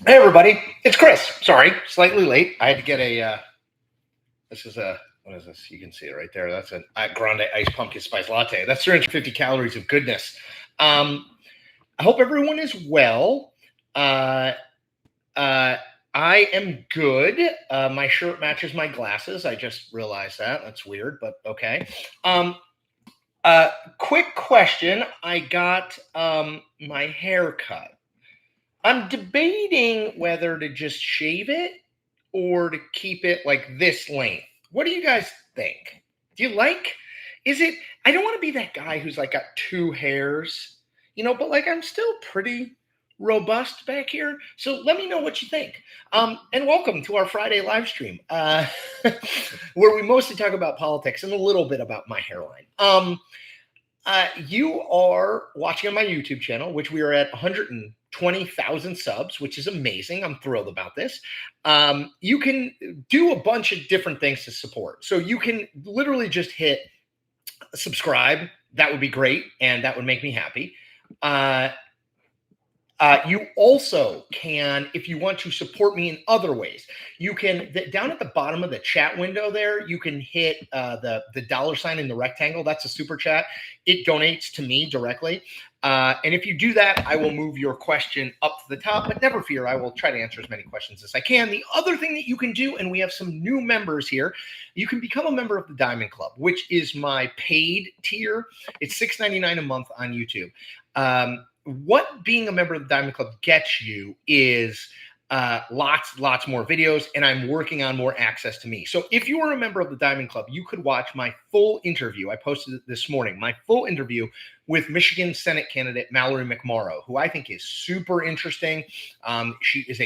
Hey everybody, it's Chris. Sorry, slightly late. I had to get a. This is a. What is this? You can see it right there. That's a grande iced pumpkin spice latte. That's 350 calories of goodness. I hope everyone is well. Uh, I am good. My shirt matches my glasses. I just realized that. That's weird, but okay. Quick question. I got my hair cut. I'm debating whether to just shave it or to keep it like this length. What do you guys think? Do you like? Is it? I don't want to be that guy who's like got two hairs, but like I'm still pretty robust back here. So let me know what you think. And welcome to our Friday live stream, where we mostly talk about politics and a little bit about my hairline. You are watching on my YouTube channel, which we are at 120,000 subs, which is amazing. I'm thrilled about this. You can do a bunch of different things to support. So you can literally just hit subscribe. That would be great, and that would make me happy. You also can, if you want to support me in other ways, you can, down at the bottom of the chat window there, you can hit the $ in the rectangle. That's a super chat. It donates to me directly. And if you do that, I will move your question up to the top, but never fear, I will try to answer as many questions as I can. The other thing that you can do, and we have some new members here, you can become a member of the Diamond Club, which is my paid tier. It's $6.99 a month on YouTube. What being a member of the Diamond Club gets you is lots more videos, and I'm working on more access to me. So if you are a member of the Diamond Club, you could watch my full interview. I posted it this morning, my full interview with Michigan Senate candidate Mallory McMorrow, who I think is super interesting. She is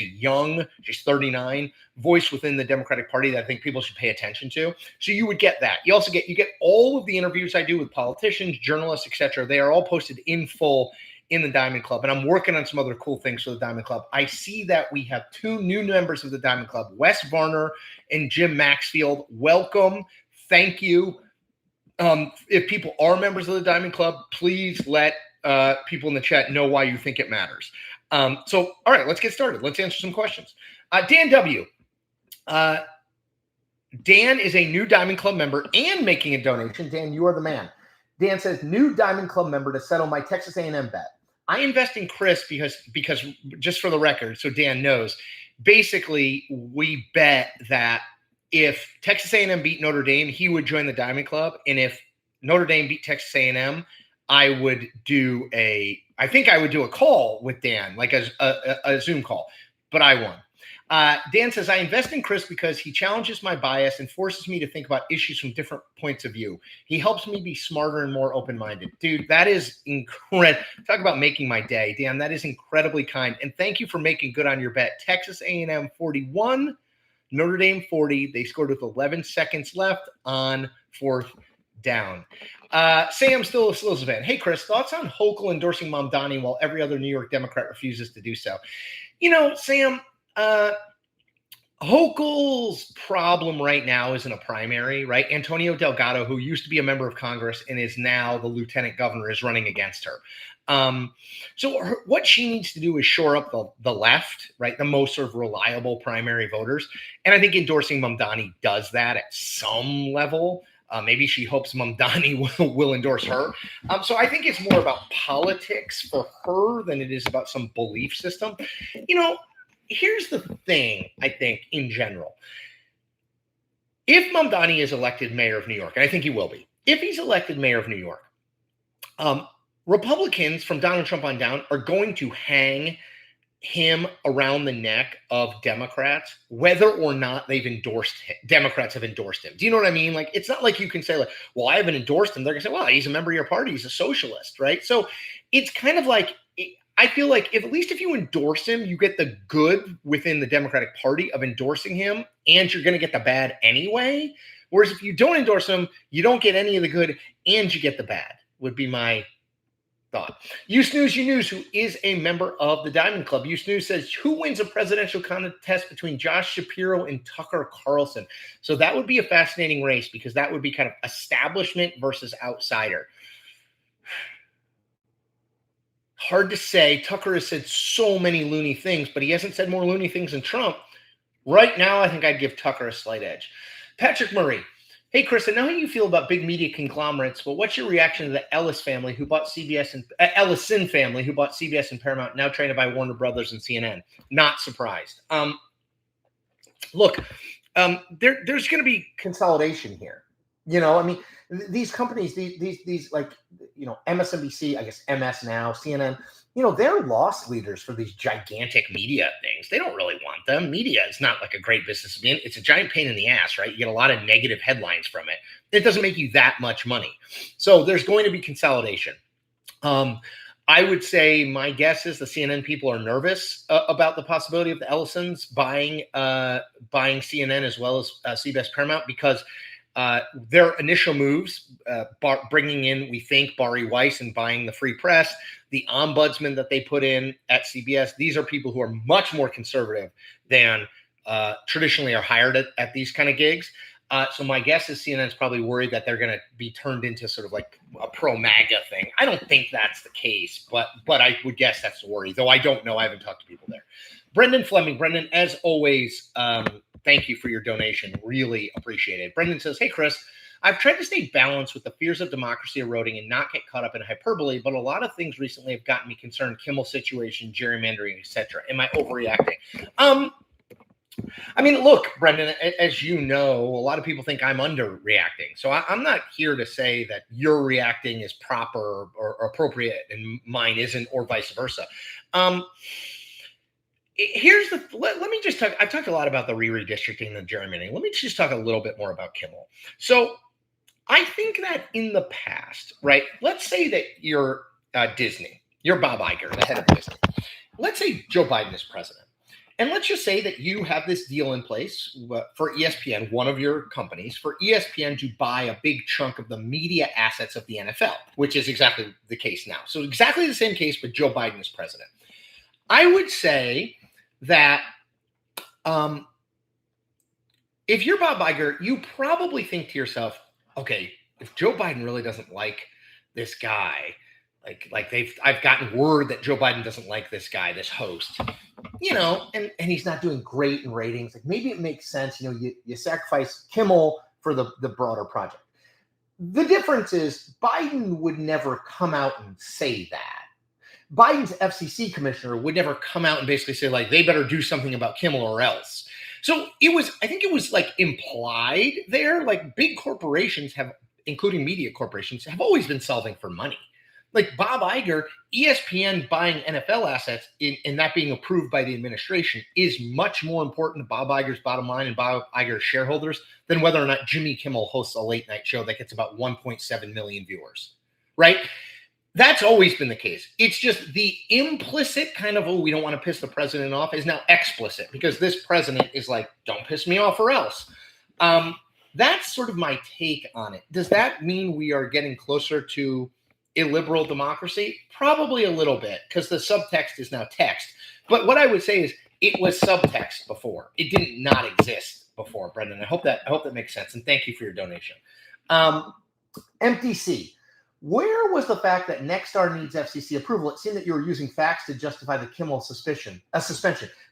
she's 39, voice within the Democratic Party that I think people should pay attention to. So you would get that. You also get all of the interviews I do with politicians, journalists, etc. They are all posted in full in the Diamond Club, and I'm working on some other cool things for the Diamond Club. I see that we have two new members of the Diamond Club, Wes Varner and Jim Maxfield. Welcome. Thank you. If people are members of the Diamond Club, please let people in the chat know why you think it matters. So, all right, let's get started. Let's answer some questions. Dan W. Dan is a new Diamond Club member and making a donation. Dan, you are the man. Dan says, new Diamond Club member to settle my Texas A&M bet. I invest in Chris because just for the record, so Dan knows, basically we bet that if Texas A&M beat Notre Dame, he would join the Diamond Club, and if Notre Dame beat Texas A&M, I think I would do a call with Dan, like a Zoom call, but I won. Dan says, I invest in Chris because he challenges my bias and forces me to think about issues from different points of view. He helps me be smarter and more open-minded. Dude, that is incredible. Talk about making my day. Dan, that is incredibly kind. And thank you for making good on your bet. Texas A&M 41, Notre Dame 40. They scored with 11 seconds left on fourth down. Sam, still a Cillizza fan. Hey, Chris, thoughts on Hochul endorsing Mamdani while every other New York Democrat refuses to do so? Sam, Hochul's problem right now isn't a primary, right? Antonio Delgado, who used to be a member of Congress and is now the lieutenant governor, is running against her. So what she needs to do is shore up the left, right? The most sort of reliable primary voters. And I think endorsing Mamdani does that at some level. Maybe she hopes Mamdani will endorse her. So I think it's more about politics for her than it is about some belief system. Here's the thing, I think, in general. If Mamdani is elected mayor of New York, and I think he will be, if he's elected mayor of New York, Republicans from Donald Trump on down are going to hang him around the neck of Democrats, whether or not they've endorsed him. Democrats have endorsed him. Do you know what I mean? Like, it's not like you can say, like, well, I haven't endorsed him. They're going to say, well, he's a member of your party. He's a socialist, right? So it's kind of like, I feel like at least if you endorse him, you get the good within the Democratic Party of endorsing him, and you're going to get the bad anyway. Whereas if you don't endorse him, you don't get any of the good, and you get the bad, would be my thought. You Snooze, You News, who is a member of the Diamond Club. You Snooze says, who wins a presidential contest between Josh Shapiro and Tucker Carlson? So that would be a fascinating race because that would be kind of establishment versus outsider. Hard to say. Tucker has said so many loony things, but he hasn't said more loony things than Trump. Right now, I think I'd give Tucker a slight edge. Patrick Murray. Hey, Chris, I know how you feel about big media conglomerates, but what's your reaction to the Ellis family who bought CBS and Ellison family who bought CBS and Paramount, now trying to buy Warner Brothers and CNN? Not surprised. Look, there's going to be consolidation here. I mean, these companies, these like, MSNBC, I guess MS now, CNN, they're loss leaders for these gigantic media things. They don't really want them. Media is not like a great business to be in. It's a giant pain in the ass, right? You get a lot of negative headlines from it. It doesn't make you that much money. So there's going to be consolidation. I would say my guess is the CNN people are nervous about the possibility of the Ellisons buying CNN as well as CBS Paramount, because their initial moves, bringing in, we think, Bari Weiss and buying the Free Press, the ombudsman that they put in at CBS, these are people who are much more conservative than traditionally are hired at these kind of gigs. So my guess is CNN's probably worried that they're going to be turned into sort of like a pro-MAGA thing. I don't think that's the case, but I would guess that's the worry, though I don't know. I haven't talked to people there. Brendan Fleming. Brendan, as always, thank you for your donation. Really appreciate it. Brendan says, hey, Chris, I've tried to stay balanced with the fears of democracy eroding and not get caught up in hyperbole, but a lot of things recently have gotten me concerned. Kimmel situation, gerrymandering, etc. Am I overreacting? I mean, look, Brendan, as you know, a lot of people think I'm underreacting. So I'm not here to say that your reacting is proper or appropriate and mine isn't, or vice versa. Let me just talk. I've talked a lot about the redistricting and the gerrymandering. Let me just talk a little bit more about Kimmel. So I think that in the past, right, let's say that you're Disney, you're Bob Iger, the head of Disney. Let's say Joe Biden is president. And let's just say that you have this deal in place for ESPN, one of your companies, for ESPN to buy a big chunk of the media assets of the NFL, which is exactly the case now. So exactly the same case, but Joe Biden is president. I would say that if you're Bob Iger, you probably think to yourself, okay, if Joe Biden really doesn't like this guy, I've gotten word that Joe Biden doesn't like this guy, this host, and he's not doing great in ratings. Like, maybe it makes sense, you sacrifice Kimmel for the broader project. The difference is Biden would never come out and say that. Biden's FCC commissioner would never come out and basically say, like, they better do something about Kimmel or else. So I think it was like implied there, like big corporations including media corporations, have always been solving for money. Like Bob Iger, ESPN buying NFL assets and that being approved by the administration is much more important to Bob Iger's bottom line and Bob Iger's shareholders than whether or not Jimmy Kimmel hosts a late night show that gets about 1.7 million viewers, right? That's always been the case. It's just the implicit kind of, we don't want to piss the president off, is now explicit, because this president is like, don't piss me off or else. That's sort of my take on it. Does that mean we are getting closer to illiberal democracy? Probably a little bit, because the subtext is now text. But what I would say is it was subtext before. It didn't not exist before, Brendan. I hope that makes sense. And thank you for your donation. MTC. Where was the fact that Nextstar needs FCC approval? It seemed that you were using facts to justify the Kimmel suspension.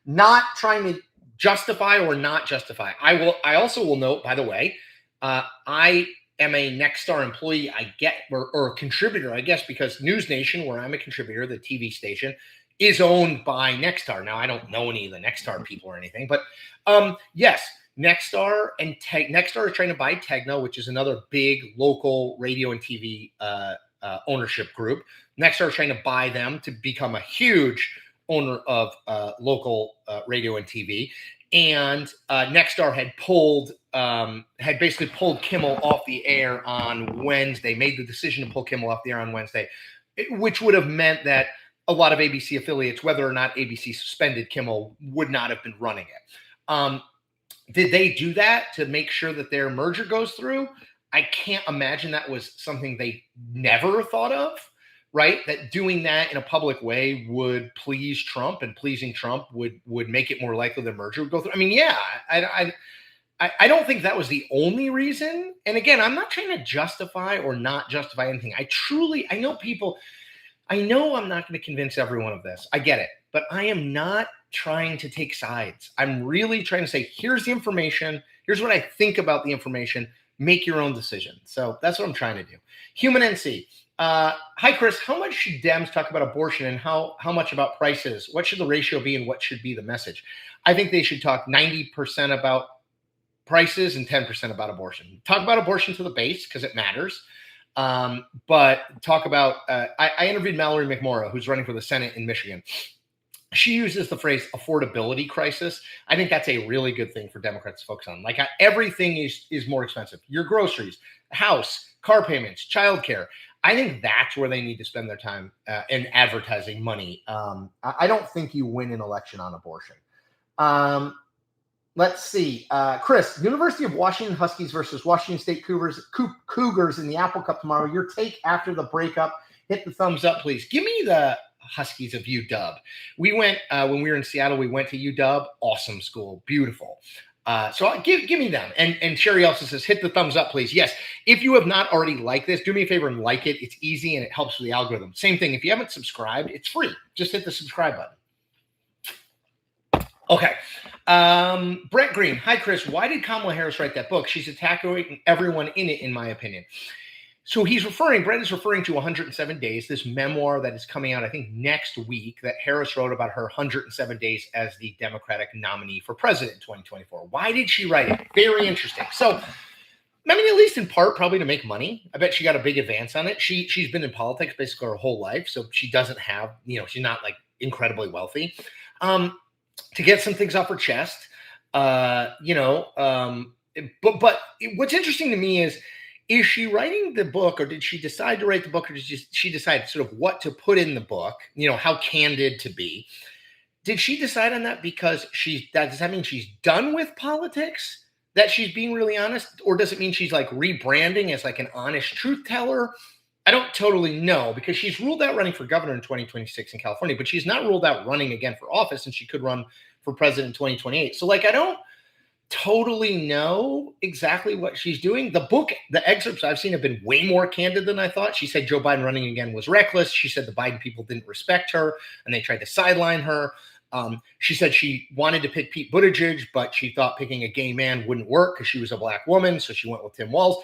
Not trying to justify or not justify. I also will note, by the way, I am a Nextstar employee. Or a contributor, I guess, because News Nation, where I'm a contributor, the TV station, is owned by Nextstar. Now, I don't know any of the Nextstar people or anything, but yes. Nextstar Nextstar is trying to buy Tegna, which is another big local radio and TV ownership group. Nextstar is trying to buy them to become a huge owner of local radio and TV. And Nextstar had basically pulled Kimmel off the air on Wednesday, made the decision to pull Kimmel off the air on Wednesday, which would have meant that a lot of ABC affiliates, whether or not ABC suspended Kimmel, would not have been running it. Did they do that to make sure that their merger goes through? I can't imagine that was something they never thought of, right? That doing that in a public way would please Trump, and pleasing Trump would make it more likely the merger would go through. I mean, yeah, I don't think that was the only reason. And again, I'm not trying to justify or not justify anything. I know people, I know I'm not going to convince everyone of this. I get it, but I am not trying to take sides. I'm really trying to say, here's the information. Here's what I think about the information. Make your own decision. So that's what I'm trying to do. Human NC. Hi, Chris. How much should Dems talk about abortion and how much about prices? What should the ratio be and what should be the message? I think they should talk 90% about prices and 10% about abortion. Talk about abortion to the base because it matters. But talk about, I interviewed Mallory McMorrow, who's running for the Senate in Michigan. She uses the phrase affordability crisis. I think that's a really good thing for Democrats to focus on. Like everything is more expensive. Your groceries, house, car payments, childcare. I think that's where they need to spend their time in advertising money. I don't think you win an election on abortion. Let's see. Chris, University of Washington Huskies versus Washington State Cougars in the Apple Cup tomorrow. Your take after the breakup. Hit the thumbs up, please. Give me the Huskies of UW. We went, when we were in Seattle, we went to UW. Awesome school. Beautiful. So give me them. And Sherry also says, hit the thumbs up, please. Yes. If you have not already liked this, do me a favor and like it. It's easy and it helps with the algorithm. Same thing. If you haven't subscribed, it's free. Just hit the subscribe button. Okay. Brett Green. Hi, Chris. Why did Kamala Harris write that book? She's attacking everyone in it, in my opinion. So Brett is referring to 107 Days, this memoir that is coming out, I think, next week that Harris wrote about her 107 days as the Democratic nominee for president in 2024. Why did she write it? Very interesting. So, I mean, at least in part, probably to make money. I bet she got a big advance on it. She's been in politics basically her whole life. So she doesn't have, she's not like incredibly wealthy. To get some things off her chest, but what's interesting to me is she writing the book, or did she decide to write the book, or did she decide sort of what to put in the book, how candid to be? Did she decide on that because does that mean she's done with politics, that she's being really honest, or does it mean she's like rebranding as like an honest truth teller? I don't totally know, because she's ruled out running for governor in 2026 in California, but she's not ruled out running again for office, and she could run for president in 2028. So I don't totally know exactly what she's doing. The book, the excerpts I've seen have been way more candid than I thought. She said Joe Biden running again was reckless. She said the Biden people didn't respect her and they tried to sideline her. She said she wanted to pick Pete Buttigieg, but she thought picking a gay man wouldn't work because she was a black woman. So she went with Tim Walz.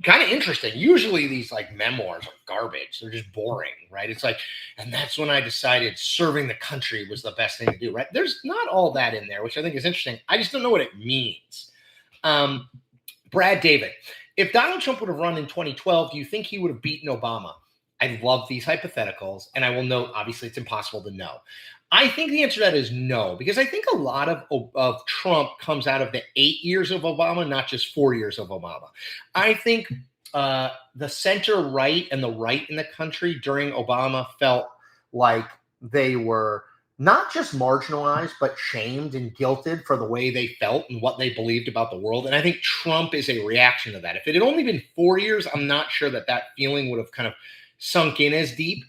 Kind of interesting. Usually these like memoirs are garbage. They're just boring, right? It's like, and that's when I decided serving the country was the best thing to do, right? There's not all that in there, which I think is interesting. I just don't know what it means. Brad David, if Donald Trump would have run in 2012, do you think he would have beaten Obama? I love these hypotheticals, and I will note, obviously, it's impossible to know. I think the answer to that is no, because I think a lot of Trump comes out of the 8 years of Obama, not just 4 years of Obama. I think the center right and the right in the country during Obama felt like they were not just marginalized, but shamed and guilted for the way they felt and what they believed about the world. And I think Trump is a reaction to that. If it had only been 4 years, I'm not sure that feeling would have kind of sunk in as deep.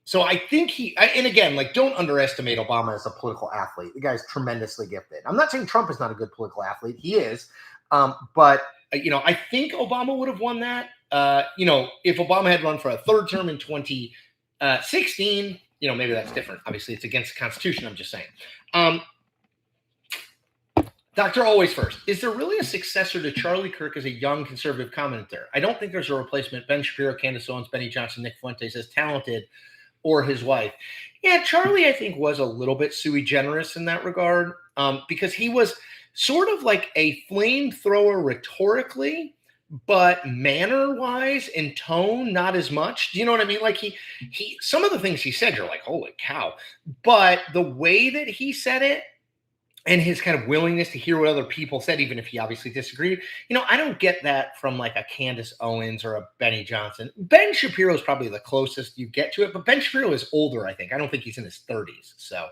So I think and again, like, don't underestimate Obama as a political athlete. The guy's tremendously gifted. I'm not saying Trump is not a good political athlete. He is. But I think Obama would have won that. If Obama had run for a third term in 2016, maybe that's different. Obviously, it's against the Constitution. I'm just saying. Dr. Always First. Is there really a successor to Charlie Kirk as a young conservative commentator? I don't think there's a replacement. Ben Shapiro, Candace Owens, Benny Johnson, Nick Fuentes as talented, or his wife. Yeah, Charlie, I think, was a little bit sui generis in that regard, because he was sort of like a flamethrower rhetorically, but manner-wise and tone, not as much. Do you know what I mean? Like he some of the things he said, you're like, holy cow. But the way that he said it, and his kind of willingness to hear what other people said, even if he obviously disagreed. I don't get that from like a Candace Owens or a Benny Johnson. Ben Shapiro is probably the closest you get to it, but Ben Shapiro is older, I think. I don't think he's in his 30s. So,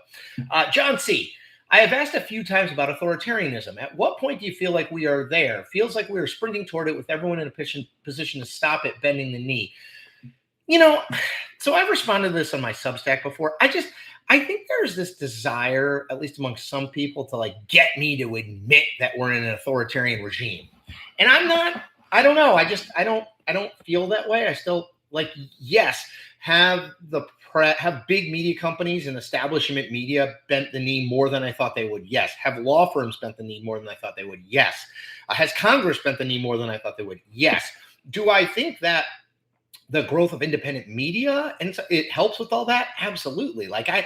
John C., I have asked a few times about authoritarianism. At what point do you feel like we are there? Feels like we are sprinting toward it with everyone in a position to stop it, bending the knee. So I've responded to this on my Substack before. I think there's this desire, at least among some people, to like get me to admit that we're in an authoritarian regime. And I don't know. I don't feel that way. I still like, yes, have big media companies and establishment media bent the knee more than I thought they would? Yes. Have law firms bent the knee more than I thought they would? Yes. Has Congress bent the knee more than I thought they would? Yes. Do I think that the growth of independent media and it helps with all that? Absolutely. Like I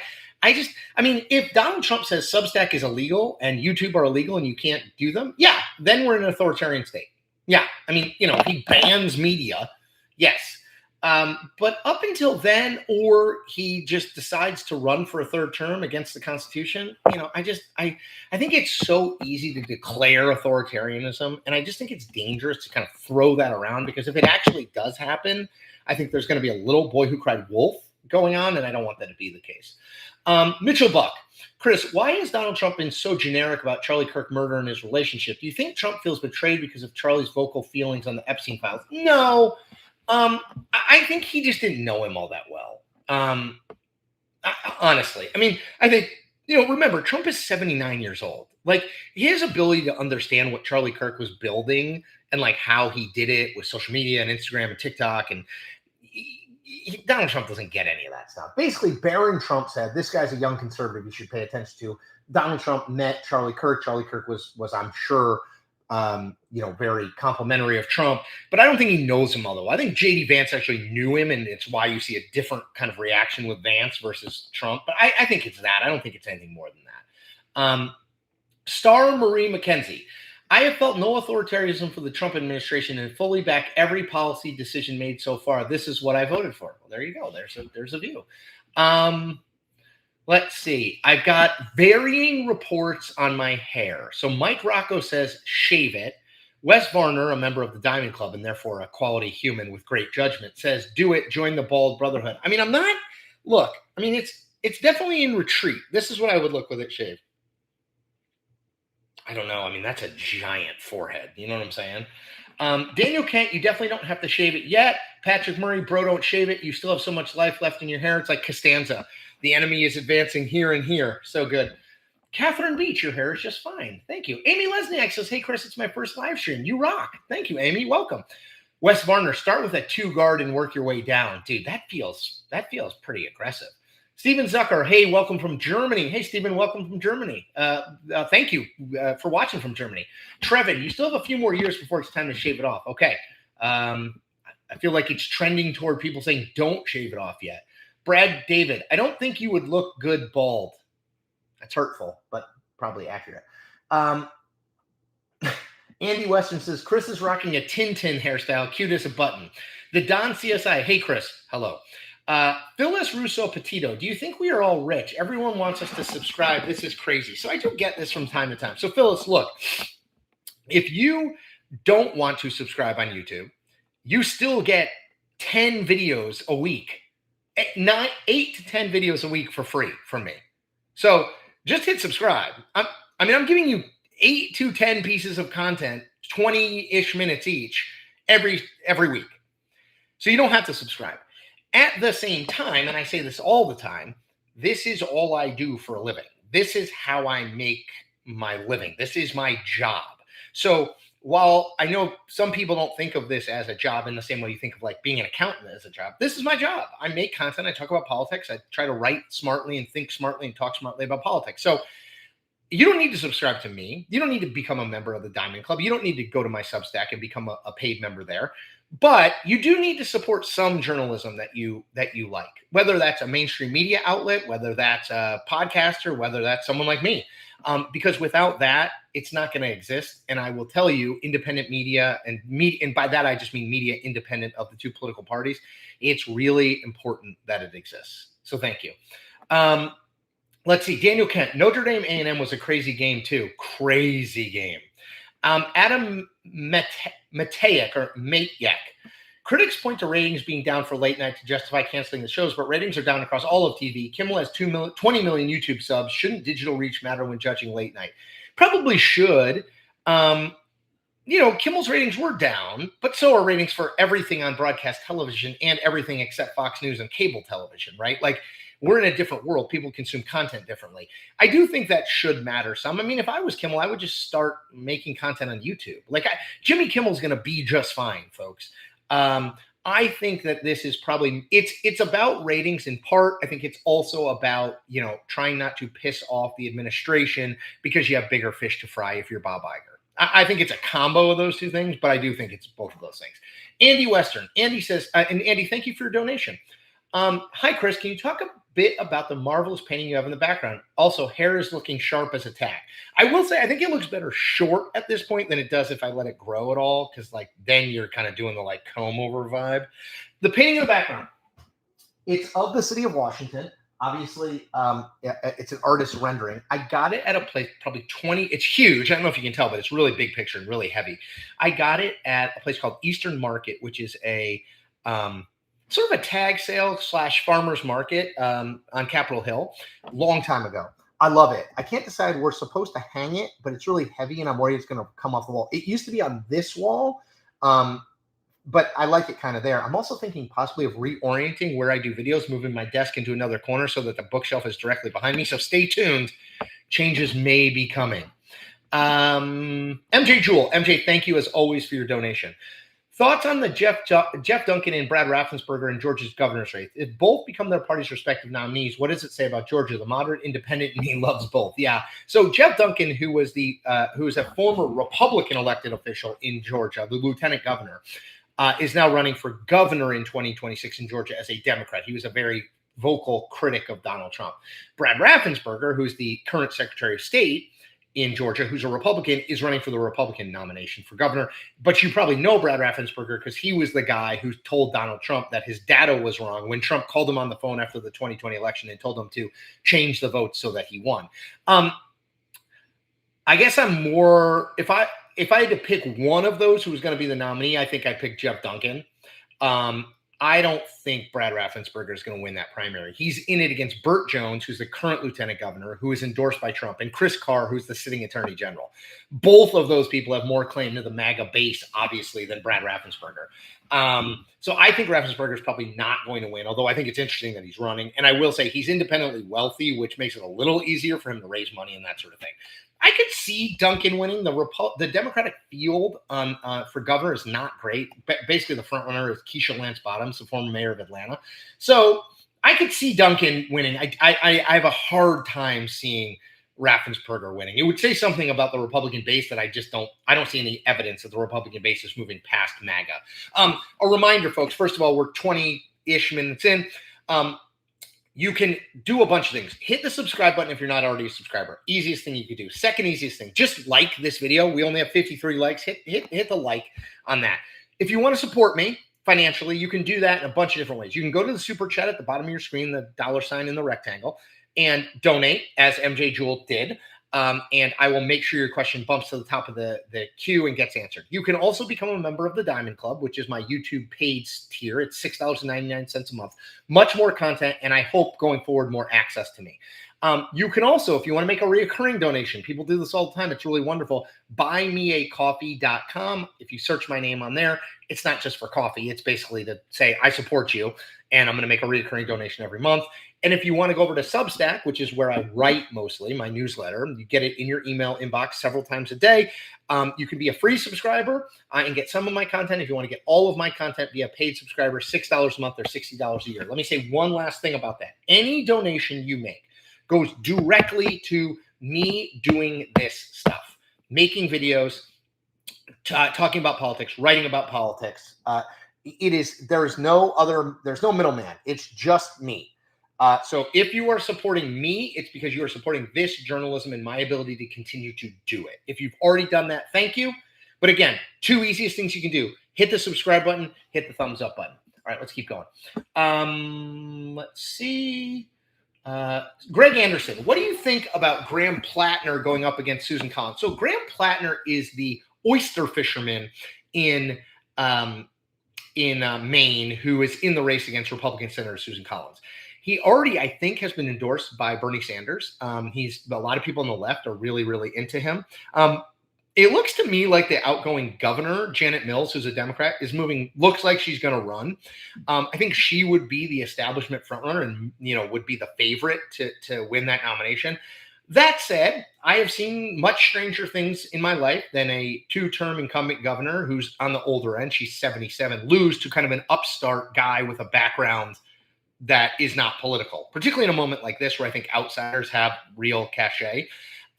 mean, if Donald Trump says Substack is illegal and YouTube are illegal and you can't do them, yeah, then we're in an authoritarian state. Yeah. I mean, if he bans media, yes. But up until then, or he just decides to run for a third term against the Constitution, I think it's so easy to declare authoritarianism. And I just think it's dangerous to kind of throw that around, because if it actually does happen, I think there's going to be a little boy who cried wolf going on, and I don't want that to be the case. Mitchell Buck. Chris, why has Donald Trump been so generic about Charlie Kirk murder and his relationship? Do you think Trump feels betrayed because of Charlie's vocal feelings on the Epstein files? No. I think he just didn't know him all that well. Honestly, I mean, I think, remember, Trump is 79 years old. Like, his ability to understand what Charlie Kirk was building and like how he did it with social media and Instagram and TikTok, and Donald Trump doesn't get any of that stuff. Basically, Barron Trump said, this guy's a young conservative you should pay attention to. Donald Trump met Charlie Kirk. Charlie Kirk was I'm sure, very complimentary of Trump, but I don't think he knows him all that well. I think J.D. Vance actually knew him, and it's why you see a different kind of reaction with Vance versus Trump. But I think it's that. I don't think it's anything more than that. Star Marie McKenzie. I have felt no authoritarianism for the Trump administration and fully back every policy decision made so far. This is what I voted for. Well, there you go. There's a view. Let's see. I've got varying reports on my hair. So Mike Rocco says, shave it. Wes Varner, a member of the Diamond Club and therefore a quality human with great judgment, says, do it. Join the bald brotherhood. I mean, it's definitely in retreat. This is what I would look with it shaved. I don't know. I mean, that's a giant forehead. You know what I'm saying? Daniel Kent, you definitely don't have to shave it yet. Patrick Murray, bro, don't shave it. You still have so much life left in your hair. It's like Costanza. The enemy is advancing here and here. So good. Catherine Beach, your hair is just fine. Thank you. Amy Lesniak says, hey, Chris, it's my first live stream. You rock. Thank you, Amy. Welcome. Wes Varner, start with a 2-guard and work your way down. Dude, that feels pretty aggressive. Steven Zucker, hey, welcome from Germany. Hey, Steven, welcome from Germany. Thank you for watching from Germany. Trevin, you still have a few more years before it's time to shave it off. Okay. I feel like it's trending toward people saying don't shave it off yet. Brad David, I don't think you would look good bald. That's hurtful, but probably accurate. Andy Weston says, Chris is rocking a Tintin hairstyle, cute as a button. The Don CSI, hey, Chris, hello. Phyllis Russo Petito, do you think we are all rich? Everyone wants us to subscribe. This is crazy. So I do get this from time to time. So Phyllis, look, if you don't want to subscribe on YouTube, you still get 10 videos a week, 8 to 10 videos a week for free from me. So just hit subscribe. I'm giving you 8 to 10 pieces of content, 20-ish minutes each every week. So you don't have to subscribe. At the same time, and I say this all the time, this is all I do for a living. This is how I make my living. This is my job. So while I know some people don't think of this as a job in the same way you think of like being an accountant as a job, this is my job. I make content. I talk about politics. I try to write smartly and think smartly and talk smartly about politics. So you don't need to subscribe to me. You don't need to become a member of the Diamond Club. You don't need to go to my Substack and become a paid member there. But you do need to support some journalism that you like, whether that's a mainstream media outlet, whether that's a podcaster, whether that's someone like me. Because without that, it's not going to exist. And I will tell you, independent media and by that I just mean media independent of the two political parties. It's really important that it exists. So thank you. Let's see, Daniel Kent. Notre Dame A&M was a crazy game too. Crazy game. Adam Matejek or Matejek. Critics point to ratings being down for late night to justify canceling the shows, but ratings are down across all of TV. Kimmel has 20 million YouTube subs. Shouldn't digital reach matter when judging late night? Probably should. Kimmel's ratings were down, but so are ratings for everything on broadcast television and everything except Fox News and cable television, right? Like, we're in a different world. People consume content differently. I do think that should matter some. I mean, if I was Kimmel, I would just start making content on YouTube. Like, Jimmy Kimmel's going to be just fine, folks. I think that this is probably it's about ratings in part. I think it's also about, trying not to piss off the administration because you have bigger fish to fry if you're Bob Iger. I think it's a combo of those two things, but I do think it's both of those things. Andy Western. Andy says, and Andy, thank you for your donation. Hi, Chris. Can you talk a bit about the marvelous painting you have in the background? Also, hair is looking sharp as a tack. I will say, I think it looks better short at this point than it does if I let it grow at all, because then you're kind of doing the comb over vibe. The painting in the background, it's of the city of Washington. Obviously, it's an artist's rendering. I got it at a place probably 20. It's huge. I don't know if you can tell, but it's really big picture and really heavy. I got it at a place called Eastern Market, which is a sort of a tag sale / farmer's market on Capitol Hill, long time ago. I love it. I can't decide. We're supposed to hang it, but it's really heavy, and I'm worried it's going to come off the wall. It used to be on this wall, but I like it kind of there. I'm also thinking possibly of reorienting where I do videos, moving my desk into another corner so that the bookshelf is directly behind me. So stay tuned. Changes may be coming. MJ Jewel. MJ, thank you as always for your donation. Thoughts on the Jeff Duncan and Brad Raffensperger in Georgia's governor's race? If both become their party's respective nominees, what does it say about Georgia? The moderate independent in me loves both. Yeah. So Jeff Duncan, who was a former Republican elected official in Georgia, the lieutenant governor, is now running for governor in 2026 in Georgia as a Democrat. He was a very vocal critic of Donald Trump. Brad Raffensperger, who's the current Secretary of State in Georgia, who's a Republican, is running for the Republican nomination for governor. But you probably know Brad Raffensperger because he was the guy who told Donald Trump that his data was wrong when Trump called him on the phone after the 2020 election and told him to change the vote so that he won. I guess I'm more, if I had to pick one of those who was going to be the nominee, I think I'd pick Jeff Duncan. I don't think Brad Raffensperger is going to win that primary. He's in it against Burt Jones, who's the current lieutenant governor, who is endorsed by Trump, and Chris Carr, who's the sitting attorney general. Both of those people have more claim to the MAGA base, obviously, than Brad Raffensperger. So I think Raffensperger is probably not going to win, although I think it's interesting that he's running. And I will say he's independently wealthy, which makes it a little easier for him to raise money and that sort of thing. I could see Duncan winning. The Democratic field for governor is not great. Basically, the front runner is Keisha Lance Bottoms, the former mayor of Atlanta. So I could see Duncan winning. I have a hard time seeing Raffensperger winning. It would say something about the Republican base that I don't see any evidence that the Republican base is moving past MAGA. A reminder, folks, first of all, we're 20-ish minutes in. You can do a bunch of things. Hit the subscribe button if you're not already a subscriber. Easiest thing you could do. Second easiest thing, just like this video. We only have 53 likes. Hit the like on that. If you want to support me financially, you can do that in a bunch of different ways. You can go to the super chat at the bottom of your screen, the $ in the rectangle, and donate, as MJ Jewel did. And I will make sure your question bumps to the top of the queue and gets answered. You can also become a member of the Diamond Club, which is my YouTube paid tier. It's $6.99 a month. Much more content, and I hope going forward more access to me. You can also, if you want to make a recurring donation, people do this all the time. It's really wonderful. Buymeacoffee.com. If you search my name on there, it's not just for coffee. It's basically to say I support you, and I'm going to make a recurring donation every month. And if you want to go over to Substack, which is where I write mostly, my newsletter, you get it in your email inbox several times a day. You can be a free subscriber and get some of my content. If you want to get all of my content, be a paid subscriber, $6 a month or $60 a year. Let me say one last thing about that. Any donation you make goes directly to me doing this stuff, making videos, talking about politics, writing about politics. There's no middleman. It's just me. So if you are supporting me, it's because you are supporting this journalism and my ability to continue to do it. If you've already done that, thank you. But again, two easiest things you can do: hit the subscribe button, hit the thumbs up button. All right, let's keep going. Let's see. Greg Anderson, what do you think about Graham Plattner going up against Susan Collins? So Graham Plattner is the oyster fisherman in Maine who is in the race against Republican Senator Susan Collins. He already, I think, has been endorsed by Bernie Sanders. A lot of people on the left are really, really into him. It looks to me like the outgoing governor, Janet Mills, who's a Democrat, looks like she's going to run. I think she would be the establishment frontrunner and, would be the favorite to win that nomination. That said, I have seen much stranger things in my life than a two-term incumbent governor who's on the older end, she's 77, lose to kind of an upstart guy with a background that is not political, particularly in a moment like this where I think outsiders have real cachet.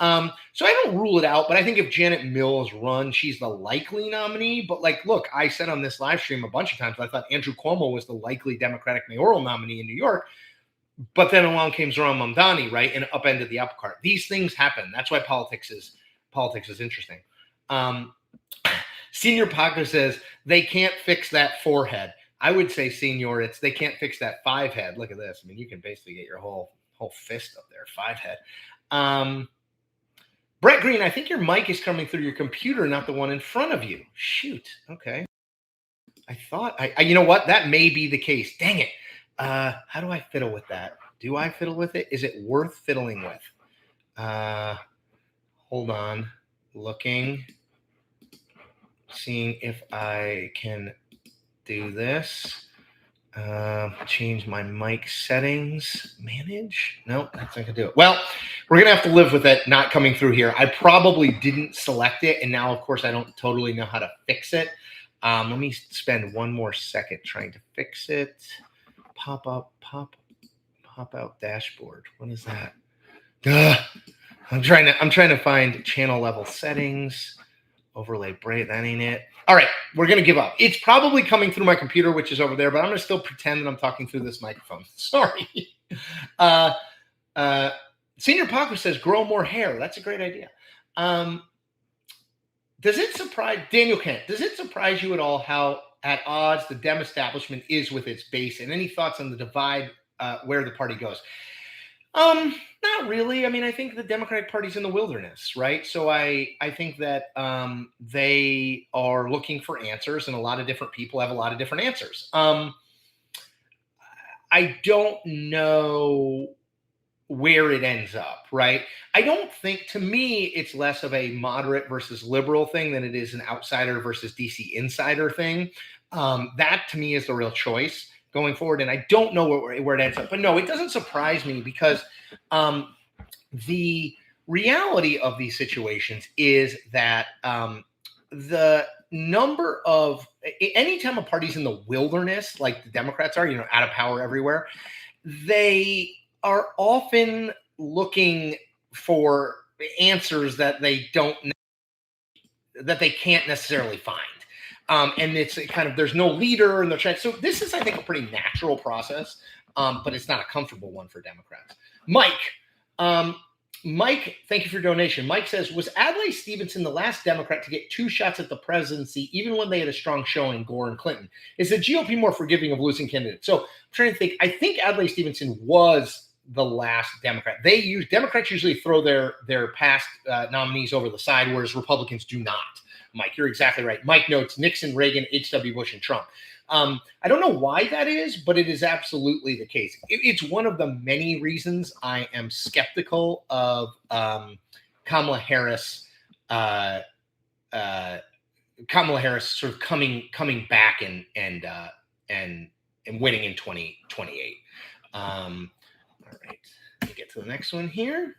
So I don't rule it out, but I think if Janet Mills runs, she's the likely nominee. But like, look, I said on this live stream a bunch of times, I thought Andrew Cuomo was the likely Democratic mayoral nominee in New York. But then along came Zohran Mamdani, right, and upended the apple cart. These things happen. That's why politics is interesting. Senior Paco says they can't fix that forehead. I would say, Senior, they can't fix that 5 head. Look at this. I mean, you can basically get your whole fist up there, 5 head. Brett Green, I think your mic is coming through your computer, not the one in front of you. Shoot. Okay. I thought you know what? That may be the case. Dang it. How do I fiddle with that? Do I fiddle with it? Is it worth fiddling with? Hold on. Looking. Seeing if I can do this. Change my mic settings. Manage? No, that's not gonna do it. Well, we're gonna have to live with it not coming through here. I probably didn't select it, and now, of course, I don't totally know how to fix it. Let me spend one more second trying to fix it. Pop out dashboard. What is that? I'm trying to find channel level settings. Overlay braid. That ain't it. All right, we're gonna give up. It's probably coming through my computer, which is over there, but I'm gonna still pretend that I'm talking through this microphone. Sorry. Senior Paco says grow more hair. That's a great idea. Does it surprise Daniel Kent? Does it surprise you at all how at odds the Dem establishment is with its base? And any thoughts on the divide where the party goes? Not really. I mean, I think the Democratic Party's in the wilderness, right? So I think that they are looking for answers, and a lot of different people have a lot of different answers. I don't know where it ends up, right? I don't think, to me, it's less of a moderate versus liberal thing than it is an outsider versus DC insider thing. That, to me, is the real choice going forward, and I don't know where it ends up. But no, it doesn't surprise me because the reality of these situations is that the number of anytime a party's in the wilderness, like the Democrats are, out of power everywhere, they are often looking for answers that they can't necessarily find. And it's kind of, there's no leader and they're trying. So this is, I think, a pretty natural process, but it's not a comfortable one for Democrats. Mike, thank you for your donation. Mike says, was Adlai Stevenson the last Democrat to get 2 shots at the presidency, even when they had a strong showing, Gore and Clinton? Is the GOP more forgiving of losing candidates? So I'm trying to think. I think Adlai Stevenson was the last Democrat. Democrats usually throw their past nominees over the side, whereas Republicans do not. Mike, you're exactly right. Mike notes Nixon, Reagan, H.W. Bush, and Trump. I don't know why that is, but it is absolutely the case. It's one of the many reasons I am skeptical of Kamala Harris. Kamala Harris sort of coming back and winning in 2028. All right, let me get to the next one here.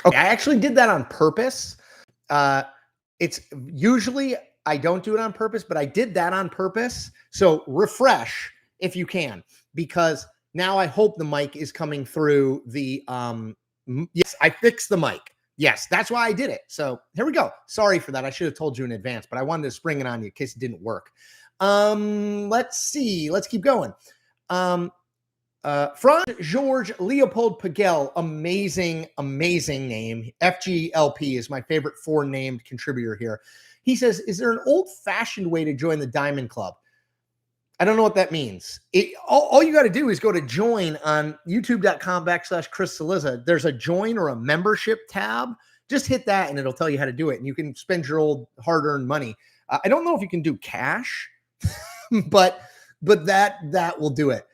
Okay, I actually did that on purpose. It's usually I don't do it on purpose, but I did that on purpose. So refresh if you can, because now I hope the mic is coming through the, yes, I fixed the mic. Yes, that's why I did it. So here we go. Sorry for that. I should have told you in advance, but I wanted to spring it on you in case it didn't work. Let's see. Let's keep going. Franz George Leopold Pagel, amazing name. FGLP is my favorite foreign named contributor here. He says, is there an old-fashioned way to join the Diamond Club? I don't know what that means. All you got to do is go to join on youtube.com/Chris Cillizza. There's a join or a membership tab. Just hit that and it'll tell you how to do it. And you can spend your old hard-earned money. I don't know if you can do cash, but that will do it.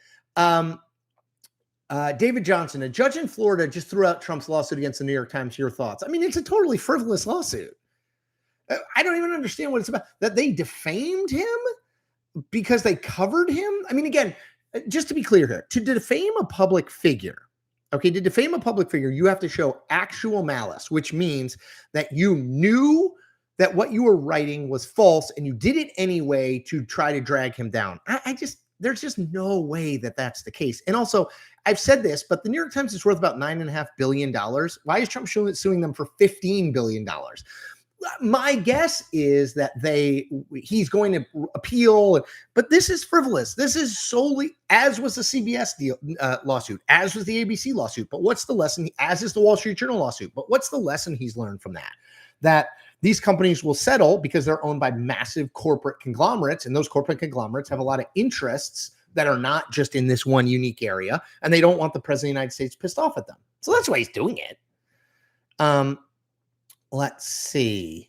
David Johnson, a judge in Florida just threw out Trump's lawsuit against the New York Times. Your thoughts? I mean, it's a totally frivolous lawsuit. I don't even understand what it's about. That they defamed him because they covered him. I mean, again, just to be clear here, to defame a public figure, okay, to defame a public figure, you have to show actual malice, which means that you knew that what you were writing was false and you did it anyway to try to drag him down. There's just no way that that's the case. And also, I've said this, but the New York Times is worth about $9.5 billion. Why is Trump suing them for $15 billion? My guess is that he's going to appeal, but this is frivolous. This is solely, as was the CBS lawsuit, as was the ABC lawsuit. But what's the lesson? As is the Wall Street Journal lawsuit. But what's the lesson he's learned from that? That these companies will settle because they're owned by massive corporate conglomerates, and those corporate conglomerates have a lot of interests that are not just in this one unique area, and they don't want the president of the United States pissed off at them. So that's why he's doing it. Let's see.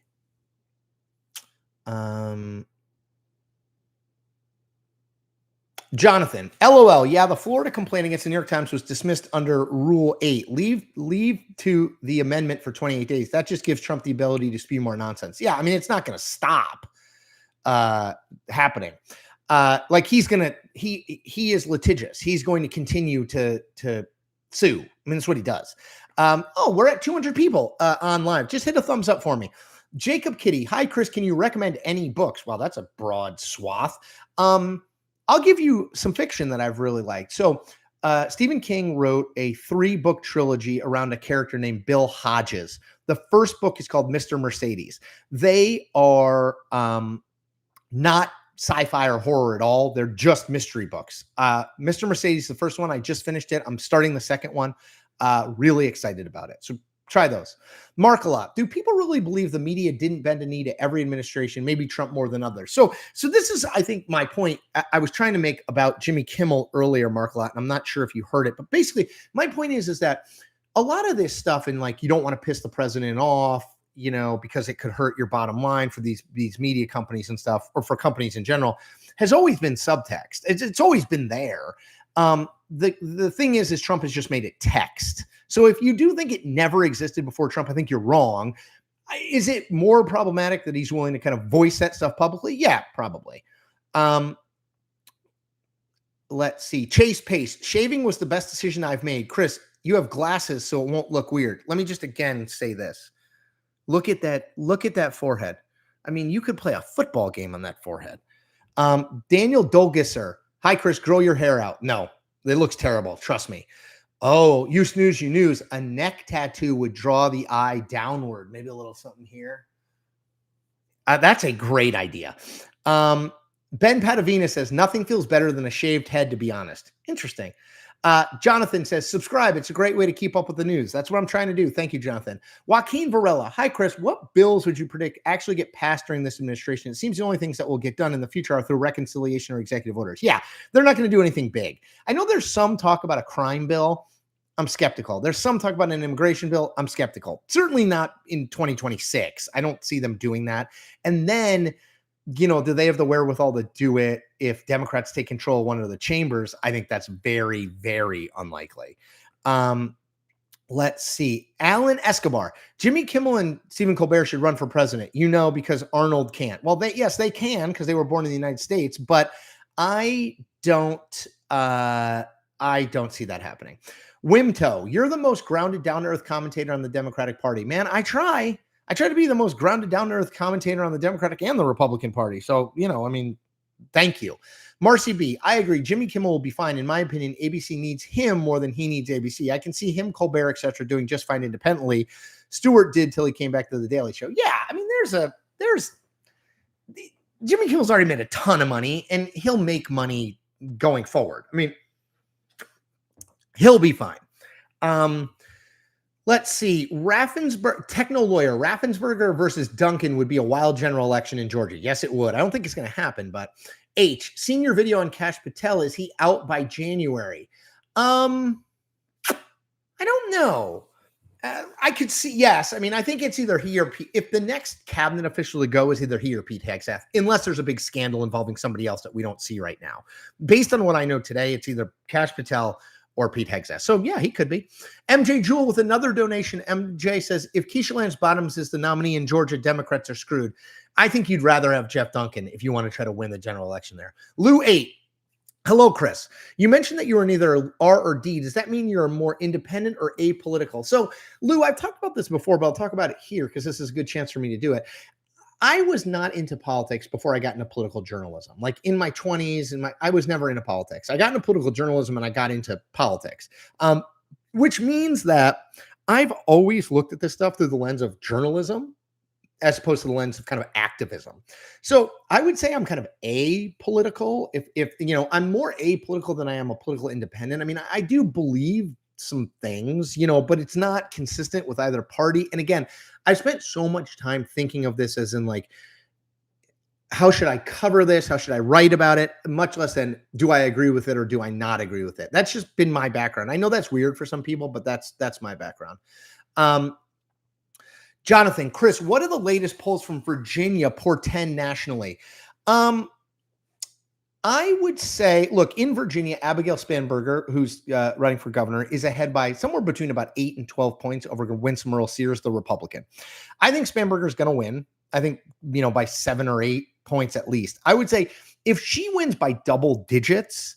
Jonathan, LOL. Yeah, the Florida complaint against the New York Times was dismissed under Rule 8. Leave to the amendment for 28 days. That just gives Trump the ability to spew more nonsense. Yeah, I mean, it's not going to stop happening. Like he is litigious. He's going to continue to sue. I mean, that's what he does. We're at 200 people on live. Just hit a thumbs up for me. Jacob Kitty. Hi, Chris. Can you recommend any books? Wow, that's a broad swath. I'll give you some fiction that I've really liked. So Stephen King wrote a 3-book trilogy around a character named Bill Hodges. The first book is called Mr. Mercedes. They are not sci-fi or horror at all. They're just mystery books. Mr. Mercedes, the first one, I just finished it. I'm starting the second one. Really excited about it. So try those. Mark a lot. Do people really believe the media didn't bend a knee to every administration, maybe Trump more than others? So this is, I think, my point I was trying to make about Jimmy Kimmel earlier, Mark a lot, and I'm not sure if you heard it, but basically my point is that a lot of this stuff, and like, you don't want to piss the president off, you know, because it could hurt your bottom line for these media companies and stuff, or for companies in general, has always been subtext. It's always been there. The thing is Trump has just made it text. So if you do think it never existed before Trump, I think you're wrong. Is it more problematic that he's willing to kind of voice that stuff publicly? Yeah, probably. Let's see. Chase Pace. Shaving was the best decision I've made. Chris, you have glasses, so it won't look weird. Let me just again say this. Look at that. Look at that forehead. I mean, you could play a football game on that forehead. Daniel Dolgisser. Hi, Chris. Grow your hair out. No, it looks terrible. Trust me. Oh, you snooze, you news. A neck tattoo would draw the eye downward. Maybe a little something here. That's a great idea. Ben Padavina says, nothing feels better than a shaved head, to be honest. Interesting. Jonathan says, subscribe. It's a great way to keep up with the news. That's what I'm trying to do. Thank you, Jonathan. Joaquin Varela. Hi, Chris. What bills would you predict actually get passed during this administration? It seems the only things that will get done in the future are through reconciliation or executive orders. Yeah, they're not going to do anything big. I know there's some talk about a crime bill. I'm skeptical. There's some talk about an immigration bill. I'm skeptical. Certainly not in 2026. I don't see them doing that. And then, you know, do they have the wherewithal to do it if Democrats take control of one of the chambers? I think that's very, very unlikely. Let's see. Alan Escobar. Jimmy Kimmel and Stephen Colbert should run for president, you know, because Arnold can't. Well, yes, they can because they were born in the United States, but I don't see that happening. Wimto, you're the most grounded, down-to-earth commentator on the Democratic Party. Man, I try to be the most grounded, down-to-earth commentator on the Democratic and the Republican Party. So, you know, I mean, thank you. Marcy B, I agree. Jimmy Kimmel will be fine. In my opinion, ABC needs him more than he needs ABC. I can see him, Colbert, etc., doing just fine independently. Stewart did till he came back to the Daily Show. Yeah, I mean, Jimmy Kimmel's already made a ton of money, and he'll make money going forward. I mean, he'll be fine. Let's see. Techno lawyer Raffensperger versus Duncan would be a wild general election in Georgia. Yes, it would. I don't think it's going to happen, but H, senior video on Kash Patel. Is he out by January? I don't know. I could see. Yes. I mean, I think it's either he or Pete. If the next cabinet official to go is either he or Pete Hegseth, unless there's a big scandal involving somebody else that we don't see right now. Based on what I know today, it's either Kash Patel or Pete Hegseth. So yeah, he could be. MJ Jewell with another donation. MJ says, if Keisha Lance Bottoms is the nominee in Georgia, Democrats are screwed. I think you'd rather have Jeff Duncan if you want to try to win the general election there. Lou 8. Hello, Chris. You mentioned that you are neither R or D. Does that mean you're more independent or apolitical? So, Lou, I've talked about this before, but I'll talk about it here because this is a good chance for me to do it. I was not into politics before I got into political journalism. Like in my 20s, I was never into politics. I got into political journalism and I got into politics, which means that I've always looked at this stuff through the lens of journalism as opposed to the lens of kind of activism. So I would say I'm kind of apolitical. If I'm more apolitical than I am a political independent. I mean, I do believe some things, but it's not consistent with either party. And again, I spent so much time thinking of this as in like, how should I cover this? How should I write about it? Much less than do I agree with it or do I not agree with it? That's just been my background. I know that's weird for some people, but that's my background. Jonathan, Chris, what are the latest polls from Virginia portend nationally? I would say, look, in Virginia, Abigail Spanberger, who's running for governor, is ahead by somewhere between about 8 and 12 points over Winsome Earl Sears, the Republican. I think Spanberger is going to win. I think, by 7 or 8 points at least. I would say if she wins by double digits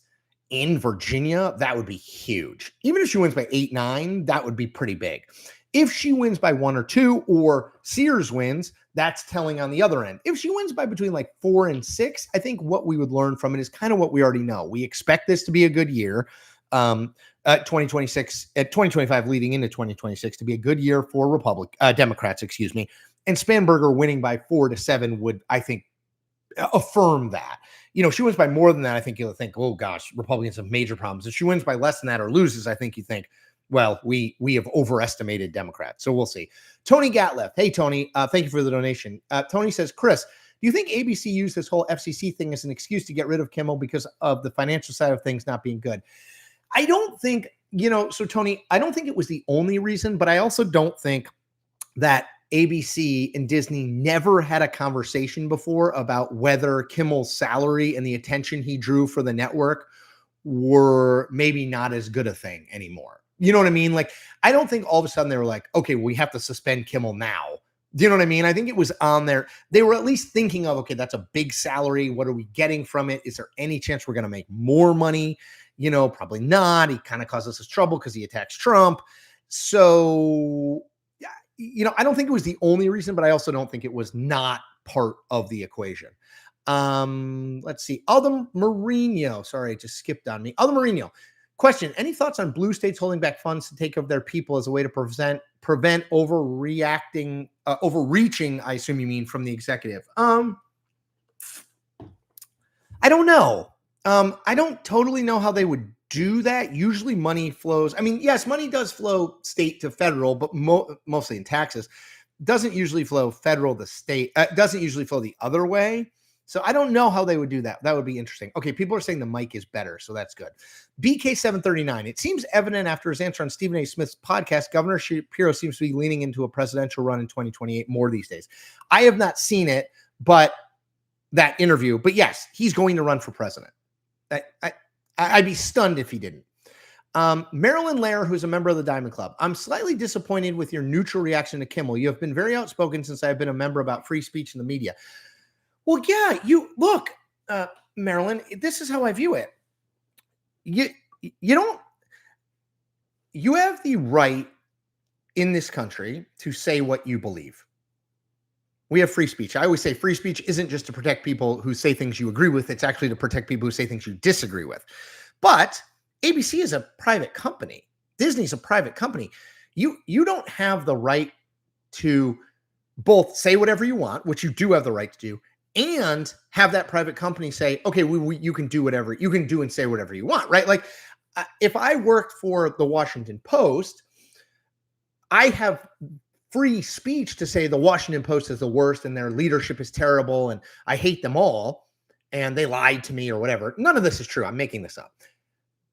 in Virginia, that would be huge. Even if she wins by 8, 9, that would be pretty big. If she wins by 1 or 2, or Sears wins, that's telling on the other end. If she wins by between like 4 and 6, I think what we would learn from it is kind of what we already know. We expect this to be a good year. 2026 at 2025 leading into 2026 to be a good year for Democrats, and Spanberger winning by 4 to 7 would, I think, affirm that. If she wins by more than that, I think you'll think, oh gosh, Republicans have major problems. If she wins by less than that or loses, I think you think, well, we have overestimated Democrats. So we'll see. Tony Gatliff. Hey, Tony, thank you for the donation. Tony says, Chris, do you think ABC used this whole FCC thing as an excuse to get rid of Kimmel because of the financial side of things not being good? I don't think, so Tony, I don't think it was the only reason, but I also don't think that ABC and Disney never had a conversation before about whether Kimmel's salary and the attention he drew for the network were maybe not as good a thing anymore. You know what I mean? Like, I don't think all of a sudden they were like, okay, we have to suspend Kimmel now. Do you know what I mean? I think it was on there. They were at least thinking of, okay, that's a big salary. What are we getting from it? Is there any chance we're going to make more money? Probably not. He kind of causes us trouble because he attacks Trump. So, I don't think it was the only reason, but I also don't think it was not part of the equation. Let's see. Aldo Marino. Sorry, it just skipped on me. Aldo Marino. Question: any thoughts on blue states holding back funds to take of their people as a way to prevent overreaching? I assume you mean from the executive. I don't know. I don't totally know how they would do that. Usually, money flows. I mean, yes, money does flow state to federal, but mostly in taxes. Doesn't usually flow federal to state. Doesn't usually flow the other way. So I don't know how they would do that. That would be interesting. Okay, people are saying the mic is better, so that's good. BK739. It seems evident after his answer on Stephen A. Smith's podcast, Governor Shapiro seems to be leaning into a presidential run in 2028 more these days. I have not seen it, but that interview. But yes, he's going to run for president. I'd be stunned if he didn't. Marilyn Lair, who's a member of the Diamond Club. I'm slightly disappointed with your neutral reaction to Kimmel. You have been very outspoken since I've been a member about free speech in the media. Well, yeah, you look, Marilyn, this is how I view it. You have the right in this country to say what you believe. We have free speech. I always say free speech isn't just to protect people who say things you agree with. It's actually to protect people who say things you disagree with. But ABC is a private company. Disney's a private company. You don't have the right to both say whatever you want, which you do have the right to do, and have that private company say, okay, you can do whatever you can do and say whatever you want, right? Like if I worked for the Washington Post, I have free speech to say the Washington Post is the worst and their leadership is terrible and I hate them all and they lied to me or whatever. None of this is true. I'm making this up.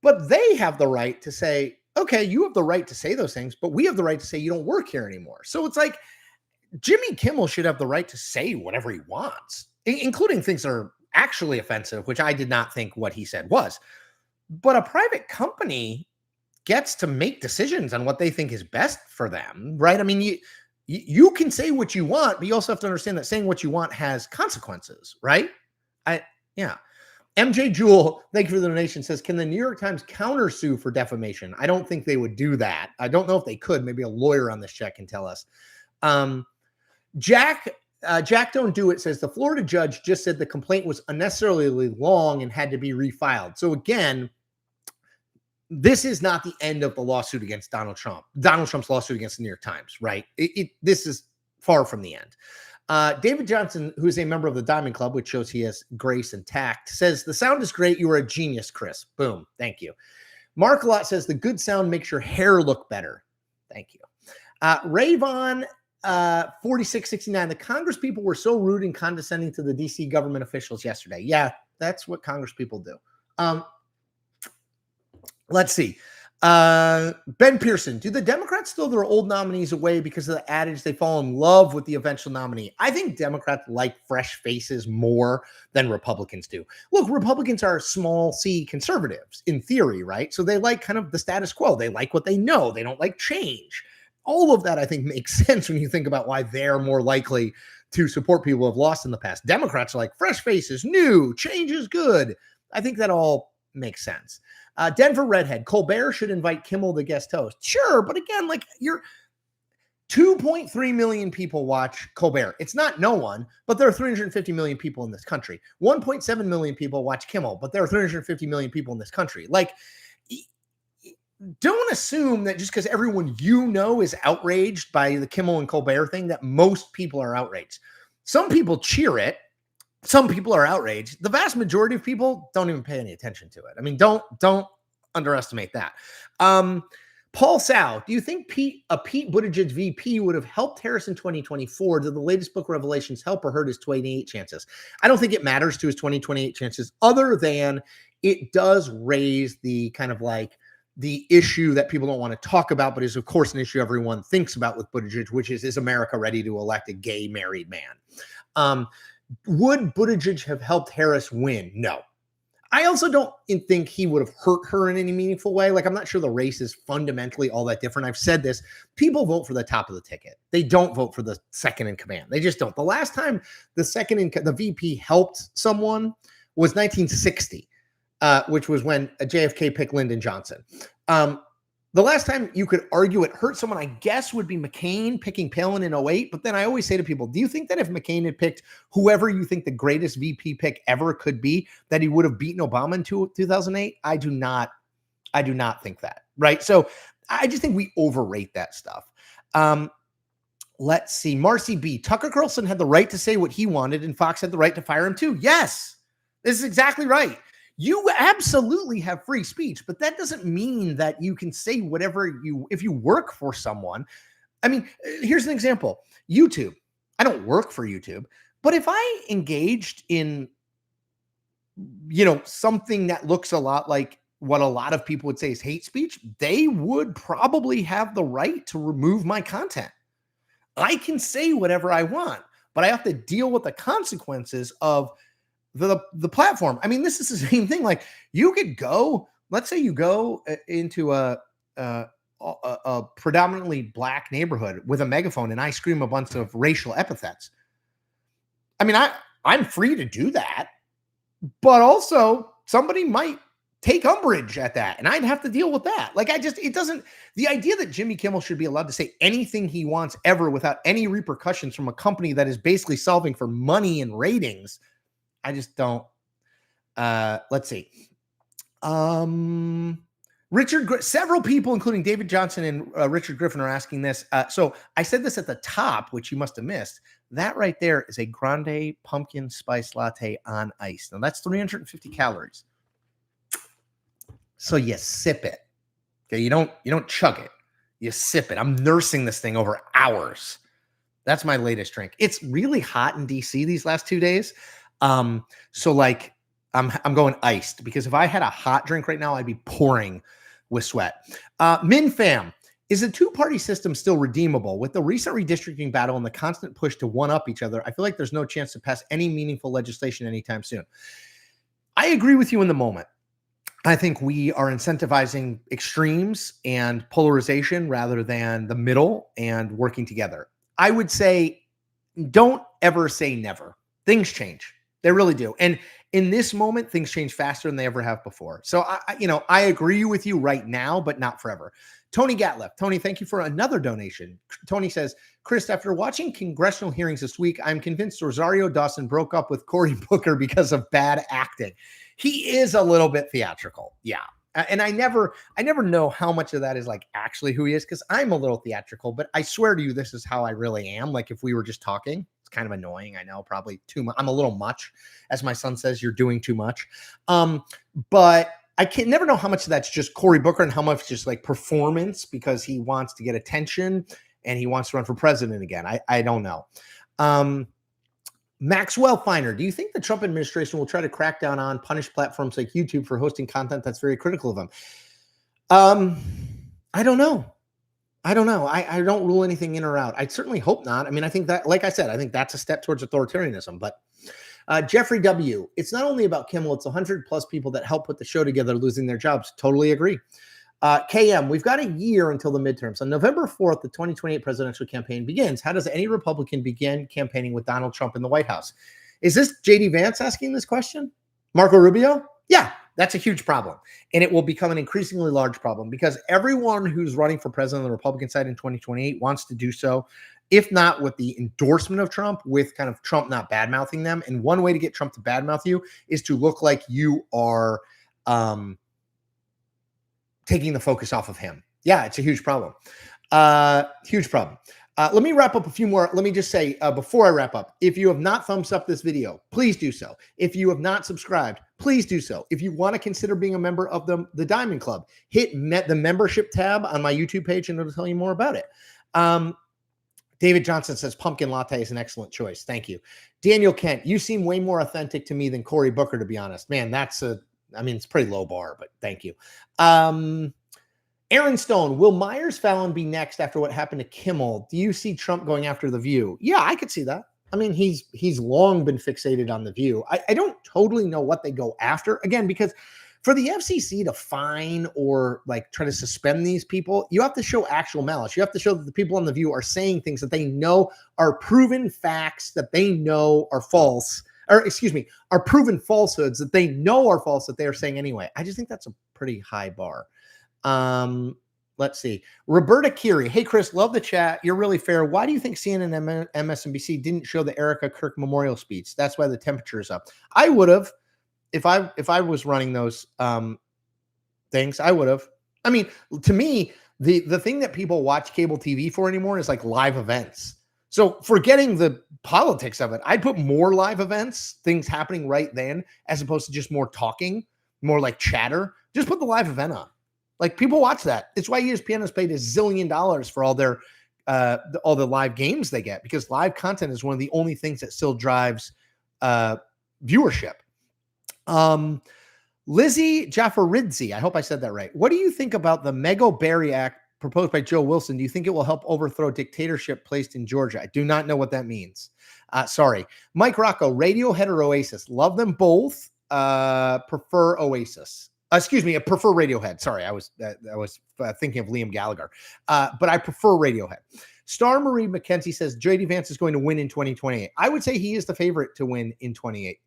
But they have the right to say, okay, you have the right to say those things, but we have the right to say you don't work here anymore. So it's like Jimmy Kimmel should have the right to say whatever he wants, including things that are actually offensive, which I did not think what he said was. But a private company gets to make decisions on what they think is best for them, right? I mean, you can say what you want, but you also have to understand that saying what you want has consequences, right? Yeah. MJ Jewell, thank you for the donation, says, can the New York Times countersue for defamation? I don't think they would do that. I don't know if they could. Maybe a lawyer on this check can tell us. Jack Don't Do It says, the Florida judge just said the complaint was unnecessarily long and had to be refiled. So again, this is not the end of the lawsuit against Donald Trump. Donald Trump's lawsuit against the New York Times, right? This is far from the end. David Johnson, who is a member of the Diamond Club, which shows he has grace and tact, says, the sound is great. You are a genius, Chris. Boom. Thank you. Mark Lott says, the good sound makes your hair look better. Thank you. Rayvon 4669, the Congress people were so rude and condescending to the DC government officials yesterday. Yeah, that's what Congress people do. Let's see. Ben Pearson, do the Democrats throw their old nominees away because of the adage they fall in love with the eventual nominee? I think Democrats like fresh faces more than Republicans do. Look, Republicans are small c conservatives in theory, right? So they like kind of the status quo. They like what they know. They don't like change. All of that, I think, makes sense when you think about why they're more likely to support people who have lost in the past. Democrats are like fresh faces, new, change is good. I think that all makes sense. Denver Redhead, Colbert should invite Kimmel to guest host. Sure, but again, like, you're 2.3 million people watch Colbert. It's not no one, but there are 350 million people in this country. 1.7 million people watch Kimmel, but there are 350 million people in this country. Like, don't assume that just because everyone you know is outraged by the Kimmel and Colbert thing, that most people are outraged. Some people cheer it. Some people are outraged. The vast majority of people don't even pay any attention to it. I mean, don't underestimate that. Paul Sow, do you think Pete Buttigieg VP would have helped Harris in 2024? Did the latest book revelations help or hurt his 28 chances? I don't think it matters to his 2028 chances, other than it does raise the kind of like the issue that people don't want to talk about, but is of course an issue everyone thinks about with Buttigieg, which is America ready to elect a gay married man? Would Buttigieg have helped Harris win? No. I also don't think he would have hurt her in any meaningful way. Like, I'm not sure the race is fundamentally all that different. I've said this. People vote for the top of the ticket. They don't vote for the second in command. They just don't. The last time the VP helped someone was 1960, which was when JFK picked Lyndon Johnson. The last time you could argue it hurt someone, I guess, would be McCain picking Palin in 2008. But then I always say to people, do you think that if McCain had picked whoever you think the greatest VP pick ever could be, that he would have beaten Obama in 2008? I do not think that, right? So I just think we overrate that stuff. Let's see. Marcy B. Tucker Carlson had the right to say what he wanted, and Fox had the right to fire him too. Yes, this is exactly right. You absolutely have free speech, but that doesn't mean that you can say whatever if you work for someone. I mean, here's an example. YouTube. I don't work for YouTube, but if I engaged in, something that looks a lot like what a lot of people would say is hate speech, they would probably have the right to remove my content. I can say whatever I want, but I have to deal with the consequences of the platform. I mean, this is the same thing. Like, you could go, let's say you go into a predominantly black neighborhood with a megaphone and I scream a bunch of racial epithets. I mean, I'm free to do that, but also somebody might take umbrage at that and I'd have to deal with that. Like, the idea that Jimmy Kimmel should be allowed to say anything he wants ever without any repercussions from a company that is basically solving for money and ratings, I just don't. Let's see. Several people, including David Johnson and Richard Griffin, are asking this. So I said this at the top, which you must have missed. That right there is a grande pumpkin spice latte on ice. Now that's 350 calories. So you sip it. Okay, you don't chug it. You sip it. I'm nursing this thing over hours. That's my latest drink. It's really hot in DC these last 2 days. So like I'm going iced, because if I had a hot drink right now, I'd be pouring with sweat. MinFam, is a two-party system still redeemable? With the recent redistricting battle and the constant push to one-up each other, I feel like there's no chance to pass any meaningful legislation anytime soon. I agree with you in the moment. I think we are incentivizing extremes and polarization rather than the middle and working together. I would say, don't ever say never. Things change. They really do. And In this moment, things change faster than they ever have before. So I agree with you right now, but not forever. Tony Gatliff. Tony, thank you for another donation. Tony says, Chris, after watching congressional hearings this week, I'm convinced Rosario Dawson broke up with Cory Booker because of bad acting. He is a little bit theatrical. Yeah. And I never know how much of that is like actually who he is, because I'm a little theatrical, but I swear to you, this is how I really am. Like if we were just talking, it's kind of annoying. I know, probably too much. I'm a little much. As my son says, you're doing too much. But I can never know how much of that's just Cory Booker and how much just like performance because he wants to get attention and he wants to run for president again. I don't know. Maxwell Finer, do you think the Trump administration will try to crack down on punish platforms like YouTube for hosting content that's very critical of them? I don't know. I don't rule anything in or out. I certainly hope not. I mean, I think that, like I said, I think that's a step towards authoritarianism. But Jeffrey W., it's not only about Kimmel, it's 100 plus people that help put the show together losing their jobs. Totally agree. KM, we've got a year until the midterms. On November 4th, the 2028 presidential campaign begins. How does any Republican begin campaigning with Donald Trump in the White House? Is this JD Vance asking this question? Marco Rubio? Yeah, that's a huge problem. And it will become an increasingly large problem because everyone who's running for president on the Republican side in 2028 wants to do so, if not with the endorsement of Trump, with kind of Trump not bad-mouthing them. And one way to get Trump to bad-mouth you is to look like you are taking the focus off of him. Yeah, it's a huge problem. Huge problem. Let me wrap up a few more. Let me just say before I wrap up, if you have not thumbs up this video, please do so. If you have not subscribed, please do so. If you want to consider being a member of the Diamond Club, hit the membership tab on my YouTube page and it'll tell you more about it. David Johnson says pumpkin latte is an excellent choice. Thank you. Daniel Kent, you seem way more authentic to me than Cory Booker, to be honest. Man, it's pretty low bar, but thank you. Aaron Stone, will Myers Fallon be next after what happened to Kimmel? Do you see Trump going after The View? Yeah, I could see that. I mean, he's long been fixated on The View. I don't totally know what they go after. Again, because for the FCC to fine or like try to suspend these people, you have to show actual malice. You have to show that the people on The View are saying things that they know are proven facts that they know are false. Or excuse me, are proven falsehoods that they know are false that they are saying anyway. I just think that's a pretty high bar. Let's see. Roberta Curie. Hey, Chris, love the chat. You're really fair. Why do you think CNN and MSNBC didn't show the Erica Kirk memorial speech? That's why the temperature is up. I would have, if I was running those things, I would have. I mean, to me, the thing that people watch cable TV for anymore is like live events. So forgetting the politics of it, I'd put more live events, things happening right then, as opposed to just more talking, more like chatter. Just put the live event on. Like people watch that. It's why ESPN has paid $1 zillion for all their all the live games they get, because live content is one of the only things that still drives viewership. Lizzie Jafaridze, I hope I said that right. What do you think about the Mego-Berry Act proposed by Joe Wilson? Do you think it will help overthrow dictatorship placed in Georgia? I do not know what that means. Sorry. Mike Rocco, Radiohead or Oasis? Love them both. Prefer Oasis. Excuse me, I prefer Radiohead. Sorry, I was thinking of Liam Gallagher. But I prefer Radiohead. Star Marie McKenzie says J.D. Vance is going to win in 2028. I would say he is the favorite to win in 28.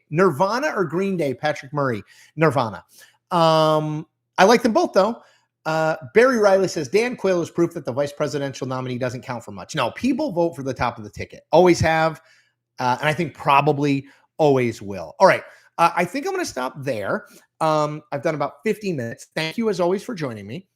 Nirvana or Green Day? Patrick Murray. Nirvana. I like them both, though. Barry Riley says Dan Quayle is proof that the vice presidential nominee doesn't count for much. No, people vote for the top of the ticket. Always have. And I think probably always will. All right. I think I'm going to stop there. I've done about 15 minutes. Thank you as always for joining me.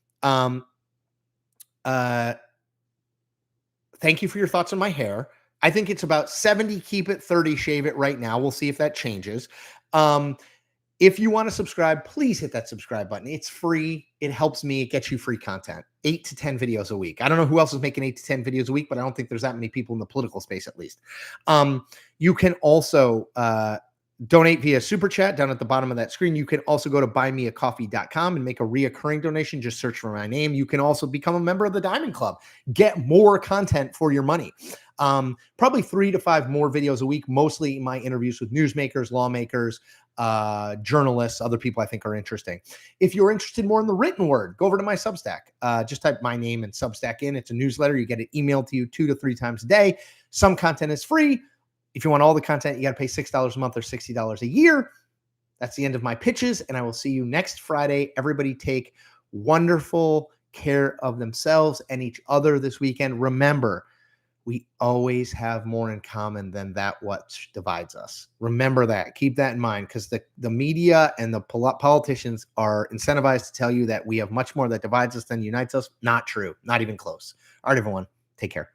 Thank you for your thoughts on my hair. I think it's about 70, keep it 30, shave it right now. We'll see if that changes. If you want to subscribe, please hit that subscribe button. It's free. It helps me. It gets you free content. 8 to 10 videos a week. I don't know who else is making 8 to 10 videos a week, but I don't think there's that many people in the political space, at least. You can also donate via Super Chat down at the bottom of that screen. You can also go to buymeacoffee.com and make a reoccurring donation. Just search for my name. You can also become a member of the Diamond Club. Get more content for your money. Probably 3 to 5 more videos a week, mostly my interviews with newsmakers, lawmakers, journalists, other people I think are interesting. If you're interested more in the written word, go over to my Substack. Just type my name and Substack in. It's a newsletter. You get it emailed to you 2 to 3 times a day. Some content is free. If you want all the content, you got to pay $6 a month or $60 a year. That's the end of my pitches, and I will see you next Friday. Everybody take wonderful care of themselves and each other this weekend. Remember, we always have more in common than that what divides us. Remember that. Keep that in mind, because the media and the politicians are incentivized to tell you that we have much more that divides us than unites us. Not true. Not even close. All right, everyone. Take care.